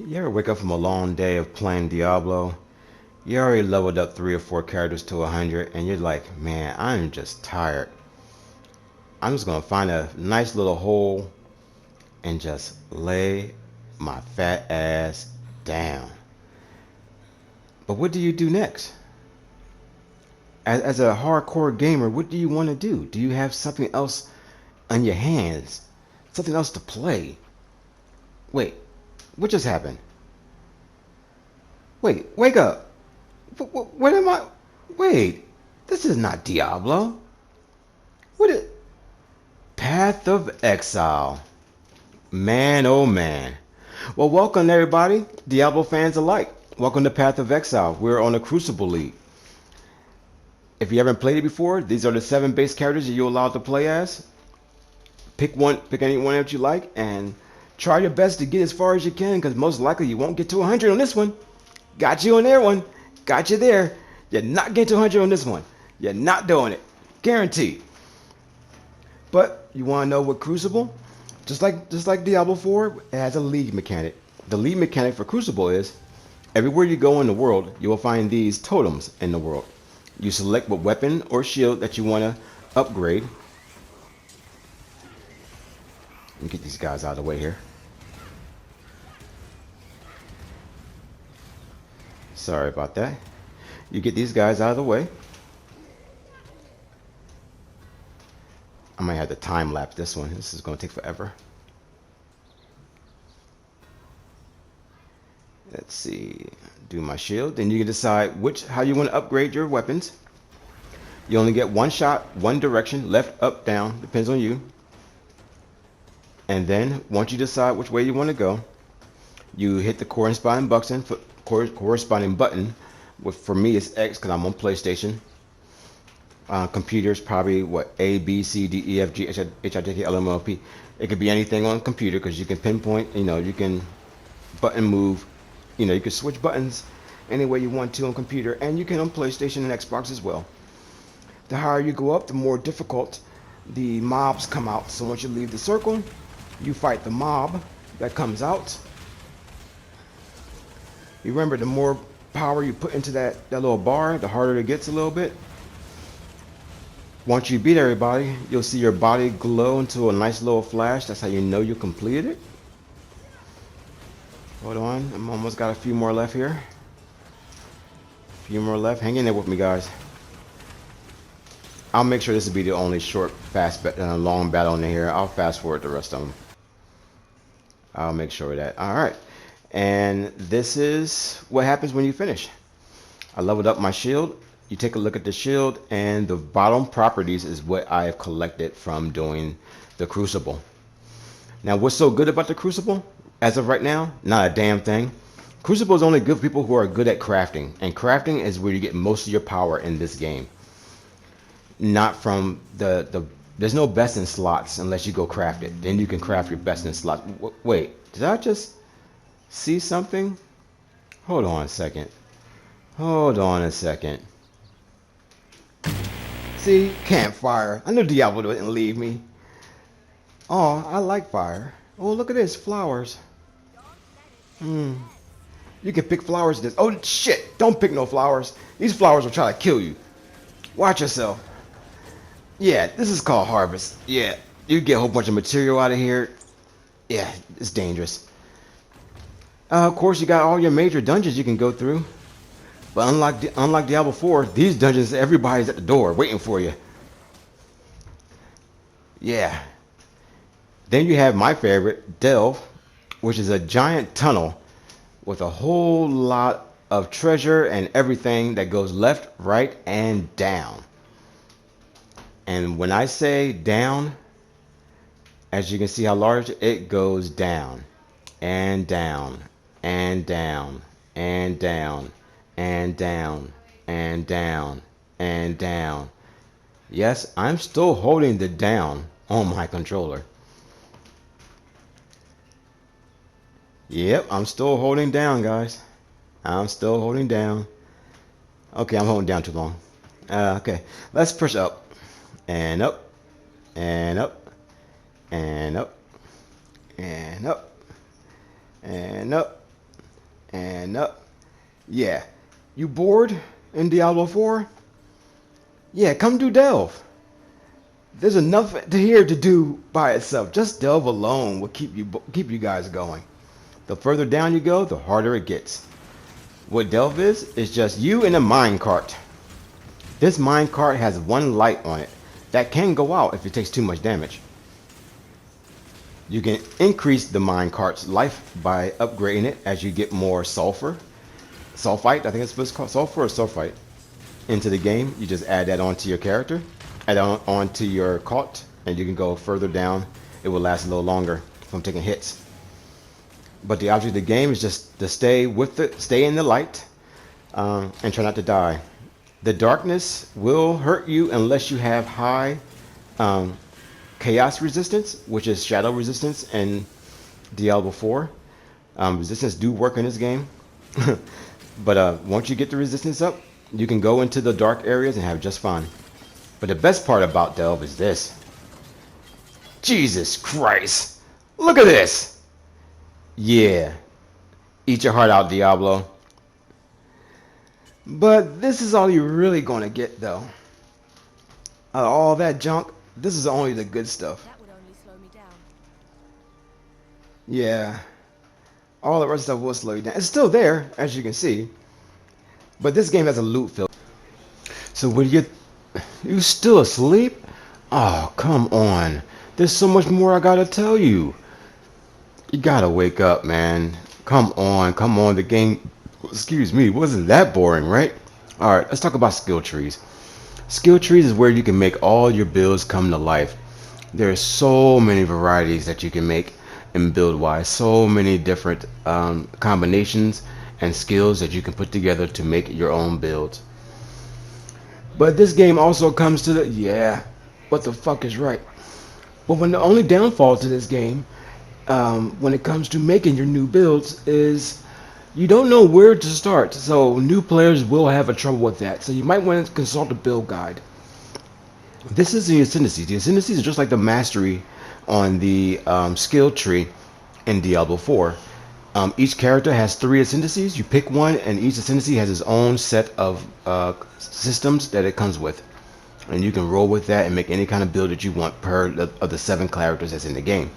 You ever wake up from a long day of playing Diablo? You already leveled up 3 or 4 characters to 100 and you're like, man, I'm just tired. I'm just gonna find a nice little hole and just lay my fat ass down. But what do you do next? As a hardcore gamer, what do you want to do? Do you have something else on your hands? Something else to play? Wait, what just happened? Wait, wake up. What am I? Wait, this is not Diablo. What is Path of Exile? Man, oh man. Well, welcome everybody, Diablo fans alike. Welcome to Path of Exile. We're on the Crucible League. If you haven't played it before, these are the 7 base characters that you're allowed to play as. Pick any one that you like, and try your best to get as far as you can, because most likely you won't get to 100 on this one. Got you on there one. Got you there. You're not getting to 100 on this one. You're not doing it. Guaranteed. But you want to know what Crucible? Just like Diablo 4, it has a league mechanic. The league mechanic for Crucible is everywhere you go in the world, you will find these totems in the world. You select what weapon or shield that you want to upgrade. Let me get these guys out of the way here. Sorry about that. You get these guys out of the way. I might have to time lapse this one. This is going to take forever. Let's see. Do my shield. Then you can decide how you want to upgrade your weapons. You only get one shot, one direction, left, up, down. Depends on you. And then once you decide which way you want to go, you hit the corresponding button. For me, it's X because I'm on PlayStation. Computers probably A, B, C, D, E, F, G, H, I, J, K, L, M, N, O, P. It could be anything on computer because you can pinpoint. You can button move. You can switch buttons any way you want to on computer, and you can on PlayStation and Xbox as well. The higher you go up, the more difficult the mobs come out. So once you leave the circle, you fight the mob that comes out. You remember, the more power you put into that little bar, the harder it gets a little bit. Once you beat everybody, you'll see your body glow into a nice little flash. That's how you know you completed it. Hold on, I'm almost got a few more left here. A few more left. Hang in there with me, guys. I'll make sure this will be the only short, long battle in here. I'll fast forward the rest of them. I'll make sure of that. All right. And this is what happens when you finish. I leveled up my shield. You take a look at the shield, and the bottom properties is what I have collected from doing the Crucible. Now, what's so good about the Crucible? As of right now, not a damn thing. Crucible is only good for people who are good at crafting, and crafting is where you get most of your power in this game. Not from there's no best in slots unless you go craft it. Then you can craft your best in slots. Wait, did I just see something? Hold on a second. Hold on a second. See, campfire. I knew Diablo wouldn't leave me. Oh, I like fire. Oh, look at this, flowers. You can pick flowers. Oh shit! Don't pick no flowers. These flowers will try to kill you. Watch yourself. Yeah, this is called harvest. Yeah, you get a whole bunch of material out of here. Yeah, it's dangerous. Of course, you got all your major dungeons you can go through. But unlike Diablo 4, these dungeons, everybody's at the door waiting for you. Yeah. Then you have my favorite, Delve, which is a giant tunnel with a whole lot of treasure and everything that goes left, right, and down. And when I say down, as you can see how large it goes down and down and down and down and down and down and down. Yes, I'm still holding the down on my controller. Yep, I'm still holding down, guys. I'm still holding down. Okay, I'm holding down too long. Okay, let's push up and up and up and up and up and up And up. Yeah. You bored in Diablo 4? Yeah, come do Delve. There's enough here to do by itself. Just Delve alone will keep you guys going. The further down you go, the harder it gets. What Delve is just you in a minecart. This minecart has one light on it that can go out if it takes too much damage. You can increase the minecart's life by upgrading it as you get more sulfite, I think it's supposed to call sulfur or sulfite, into the game. You just add that onto your character, add on onto your cart, and you can go further down. It will last a little longer from taking hits. But the object of the game is just to stay in the light, and try not to die. The darkness will hurt you unless you have high chaos resistance, which is shadow resistance in Diablo 4. Resistance do work in this game. But once you get the resistance up, you can go into the dark areas and have just fun. But the best part about Delve is this. Jesus Christ! Look at this! Yeah. Eat your heart out, Diablo. But this is all you're really gonna get, though. All that junk, this is only the good stuff. That would only slow me down. Yeah. All the rest of stuff will slow you down. It's still there, as you can see. But this game has a loot filter. So when you still asleep? Oh, come on. There's so much more I gotta tell you. You gotta wake up, man. Come on. The game, excuse me, wasn't that boring, right? Alright, let's talk about skill trees. Skill trees is where you can make all your builds come to life. There's so many varieties that you can make in build wise. So many different combinations and skills that you can put together to make your own builds. But this game also comes to the, yeah, what the fuck is right? But when the only downfall to this game, when it comes to making your new builds, is you don't know where to start. So new players will have a trouble with that. So you might want to consult a build guide. This is the ascendancies. The ascendancies are just like the mastery on the skill tree in Diablo 4. Each character has 3 ascendancies. You pick one, and each ascendancy has its own set of systems that it comes with. And you can roll with that and make any kind of build that you want per of the 7 characters that's in the game.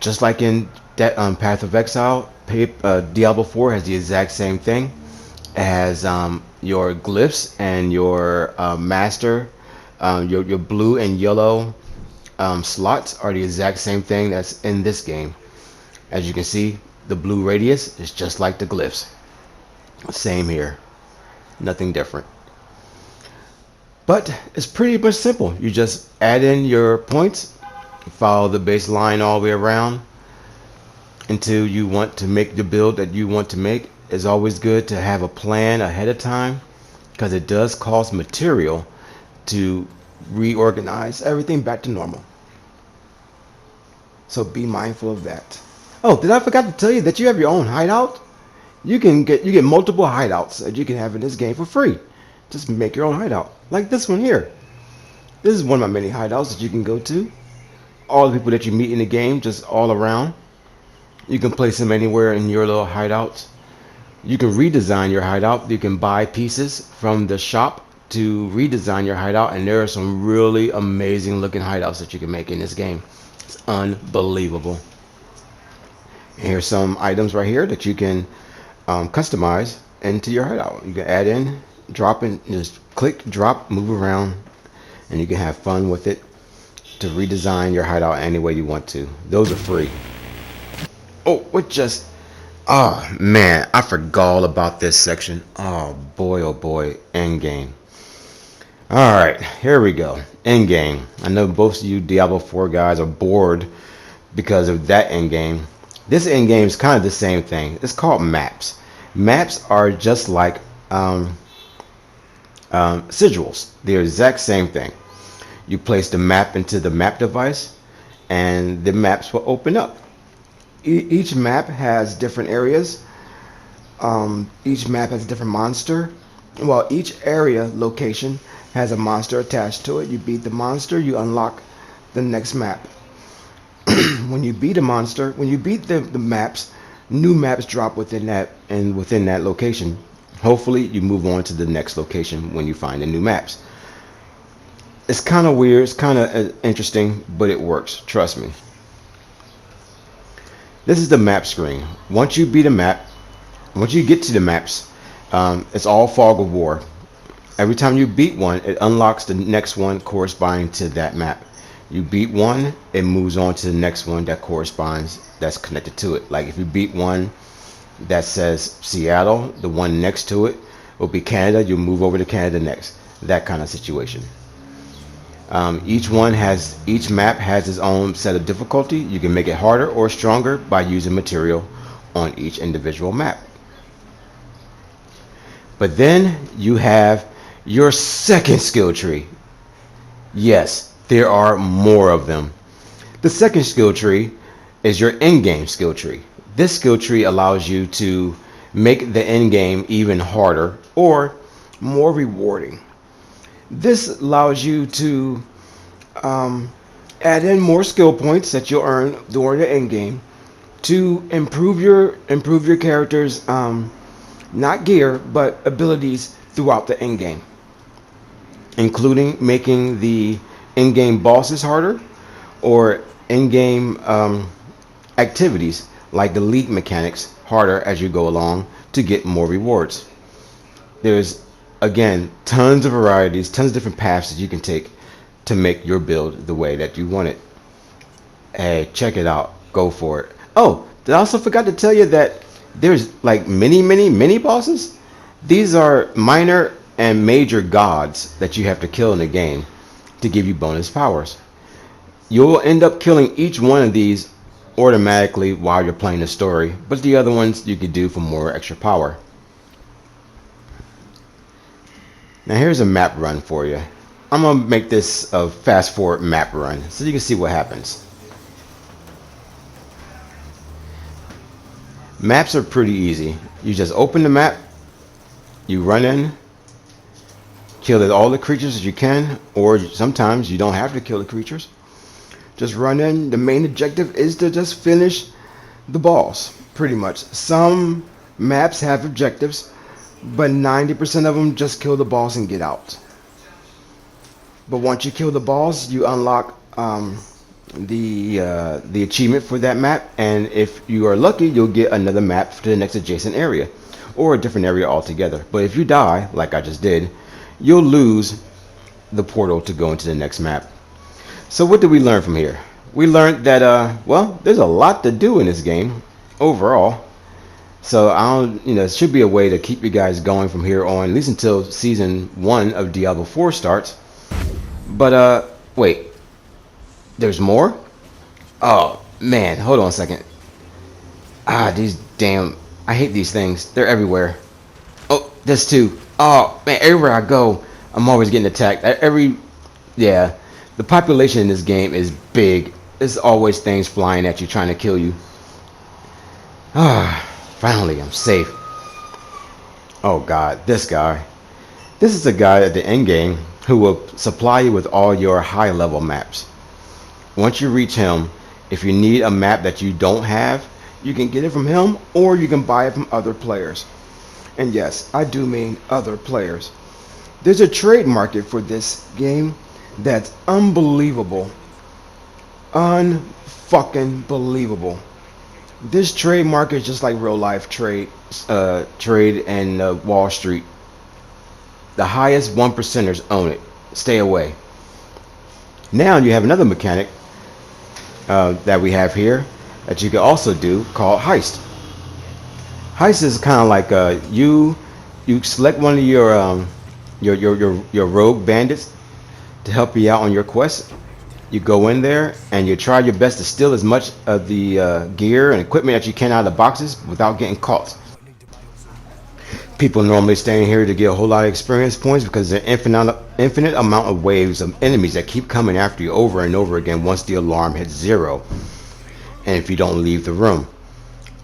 Just like in that Path of Exile, Diablo 4 has the exact same thing. It has your glyphs and your master, your blue and yellow slots are the exact same thing that's in this game. As you can see, the blue radius is just like the glyphs. Same here. Nothing different. But it's pretty much simple. You just add in your points, follow the baseline all the way around until you want to make the build that you want to make. It's always good to have a plan ahead of time because it does cost material to reorganize everything back to normal. So be mindful of that. Oh, did I forget to tell you that you have your own hideout? You get multiple hideouts that you can have in this game for free. Just make your own hideout, like this one here. This is one of my many hideouts that you can go to. All the people that you meet in the game, just all around. You can place them anywhere in your little hideout. You can redesign your hideout. You can buy pieces from the shop to redesign your hideout, and there are some really amazing looking hideouts that you can make in this game. It's unbelievable. Here's some items right here that you can customize into your hideout. You can add in, drop in, just click, drop, move around, and you can have fun with it to redesign your hideout any way you want to. Those are free. Oh, what just... Oh, man, I forgot all about this section. Oh, boy, endgame. Alright, here we go. Endgame. I know both of you Diablo 4 guys are bored because of that endgame. This endgame is kind of the same thing. It's called maps. Maps are just like sigils. They're the exact same thing. You place the map into the map device and the maps will open up. Each map has different areas. Each map has a different monster. Well, each area location has a monster attached to it. You beat the monster, you unlock the next map. When you beat a monster, when you beat the maps, new maps drop within that location. Hopefully you move on to the next location when you find the new maps. It's kind of weird, it's kind of interesting, but it works, trust me. This is the map screen. Once you get to the maps, it's all fog of war. Every time you beat one, it unlocks the next one corresponding to that map. You beat one, it moves on to the next one that corresponds, that's connected to it. Like if you beat one that says Seattle, the one next to it will be Canada, you'll move over to Canada next. That kind of situation. Each map has its own set of difficulty. You can make it harder or stronger by using material on each individual map. But then you have your second skill tree. Yes, there are more of them. The second skill tree is your in-game skill tree. This skill tree allows you to make the in-game even harder or more rewarding. This allows you to add in more skill points that you'll earn during the end game to improve your character's not gear but abilities throughout the end game, including making the in-game bosses harder or in-game activities like the league mechanics harder as you go along to get more rewards. There's again tons of varieties, tons of different paths that you can take to make your build the way that you want it. Hey, check it out, go for it. Oh, I also forgot to tell you that there's like many bosses. These are minor and major gods that you have to kill in the game to give you bonus powers. You'll end up killing each one of these automatically while you're playing the story, but the other ones you could do for more extra power. Now here's a map run for you. I'm gonna make this a fast forward map run so you can see what happens. Maps are pretty easy. You just open the map, you run in, kill all the creatures as you can, or sometimes you don't have to kill the creatures. Just run in. The main objective is to just finish the boss, pretty much. Some maps have objectives, but 90% of them just kill the boss and get out. But once you kill the boss, you unlock the achievement for that map, and if you are lucky, you'll get another map to the next adjacent area, or a different area altogether. But if you die, like I just did, you'll lose the portal to go into the next map. So what did we learn from here? We learned that well, there's a lot to do in this game overall. So it should be a way to keep you guys going from here on, at least until season 1 of Diablo 4 starts. But wait, there's more? Oh man, hold on a second. These damn, I hate these things. They're everywhere. Oh, this too. Oh man, everywhere I go, I'm always getting attacked. Yeah, the population in this game is big. There's always things flying at you trying to kill you. Finally, I'm safe. Oh god, this guy. This is the guy at the end game who will supply you with all your high level maps. Once you reach him, if you need a map that you don't have, you can get it from him, or you can buy it from other players. And yes, I do mean other players. There's a trade market for this game that's unbelievable. Unfucking believable. This trade market is just like real life trade and Wall Street. The highest 1%ers own it. Stay away. Now you have another mechanic that we have here that you can also do called heist. Heist is kind of like you select one of your rogue bandits to help you out on your quest. You go in there and you try your best to steal as much of the gear and equipment that you can out of the boxes without getting caught. People normally stay in here to get a whole lot of experience points because there's an infinite amount of waves of enemies that keep coming after you over and over again once the alarm hits 0, and if you don't leave the room.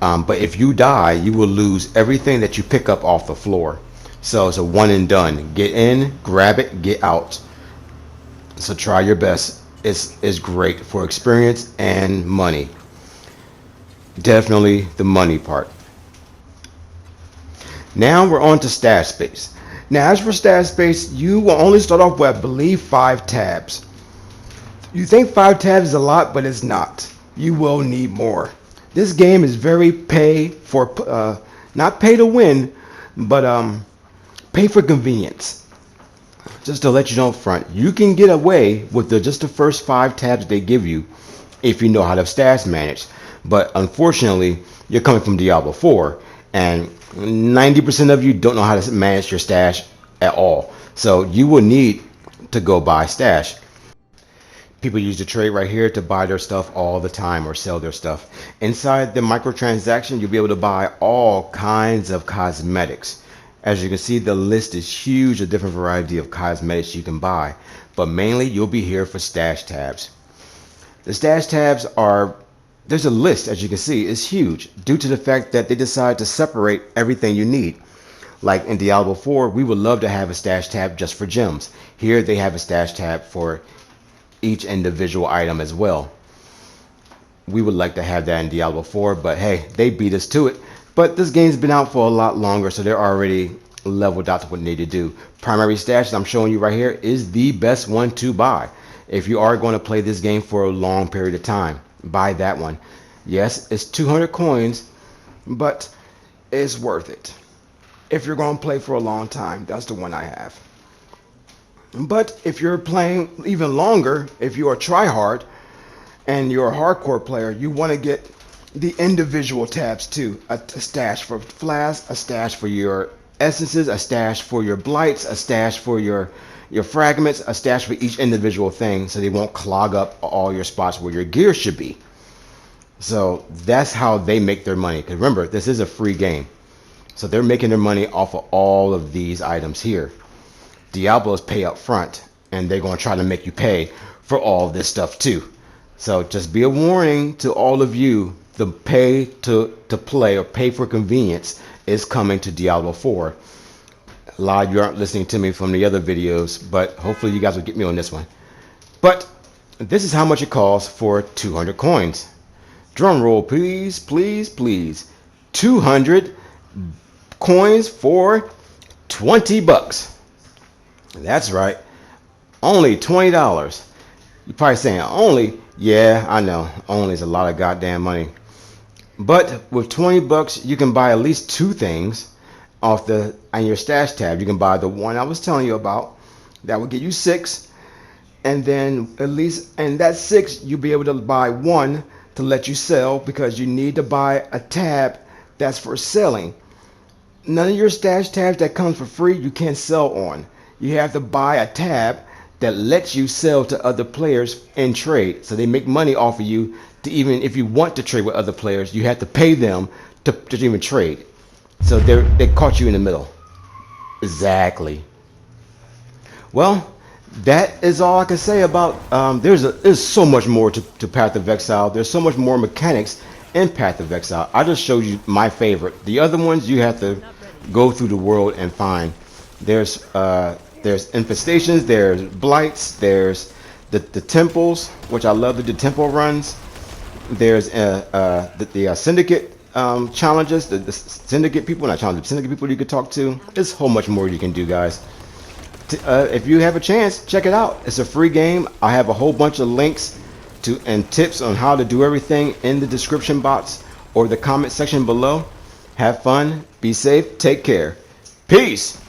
But if you die, you will lose everything that you pick up off the floor. So it's a one and done. Get in, grab it, get out. So try your best. It's great for experience and money. definitely the money part. Now we're on to stash space. Now as for stash space, you will only start off with, I believe, 5 tabs. You think 5 tabs is a lot, but it's not. You will need more. This game is very pay for, not pay to win, but pay for convenience. Just to let you know up front, you can get away with just the first 5 tabs they give you if you know how to stash manage. But unfortunately, you're coming from Diablo 4, and 90% of you don't know how to manage your stash at all. So you will need to go buy stash. People use the trade right here to buy their stuff all the time or sell their stuff. Inside the microtransaction, you'll be able to buy all kinds of cosmetics. As you can see, the list is huge, a different variety of cosmetics you can buy. But mainly, you'll be here for stash tabs. The stash tabs there's a list, as you can see, is huge due to the fact that they decide to separate everything you need. Like in Diablo 4, we would love to have a stash tab just for gems. Here, they have a stash tab for each individual item as well. We would like to have that in Diablo 4, but hey, they beat us to it. But this game's been out for a lot longer, so they're already leveled out to what they need to do. Primary stash that I'm showing you right here is the best one to buy. If you are going to play this game for a long period of time, buy that one. Yes, it's 200 coins, but it's worth it. If you're going to play for a long time, that's the one I have. But if you're playing even longer, if you're a tryhard and you're a hardcore player, you want to get the individual tabs too. A stash for flasks, a stash for your essences, a stash for your blights, a stash for your fragments, a stash for each individual thing, so they won't clog up all your spots where your gear should be. So that's how they make their money. Because remember, this is a free game. So they're making their money off of all of these items here. Diablo's pay up front, and they're going to try to make you pay for all this stuff too. So just be a warning to all of you, the pay to play or pay for convenience is coming to Diablo 4. A lot of you aren't listening to me from the other videos, but hopefully you guys will get me on this one. But this is how much it costs for 200 coins. Drum roll, please, please, please. 200 coins for 20 bucks. That's right, only $20. You're probably saying only. Yeah, I know, only is a lot of goddamn money. But with 20 bucks, you can buy at least 2 things off on your stash tab. You can buy the one I was telling you about. That will get you 6. And then at least, and that 6, you'll be able to buy 1 to let you sell, because you need to buy a tab that's for selling. None of your stash tabs that comes for free, you can't sell on. You have to buy a tab that lets you sell to other players and trade. So they make money off of you. To even if you want to trade with other players, you have to pay them to even trade. So they caught you in the middle. Exactly. Well, that is all I can say about. There's so much more to Path of Exile. There's so much more mechanics in Path of Exile. I just showed you my favorite. The other ones you have to go through the world and find. There's infestations, there's blights, there's the temples, which I love the temple runs. There's the syndicate challenges, the syndicate people, not challenges, syndicate people you could talk to. There's so much more you can do, guys. If you have a chance, check it out. It's a free game. I have a whole bunch of links and tips on how to do everything in the description box or the comment section below. Have fun, be safe, take care. Peace.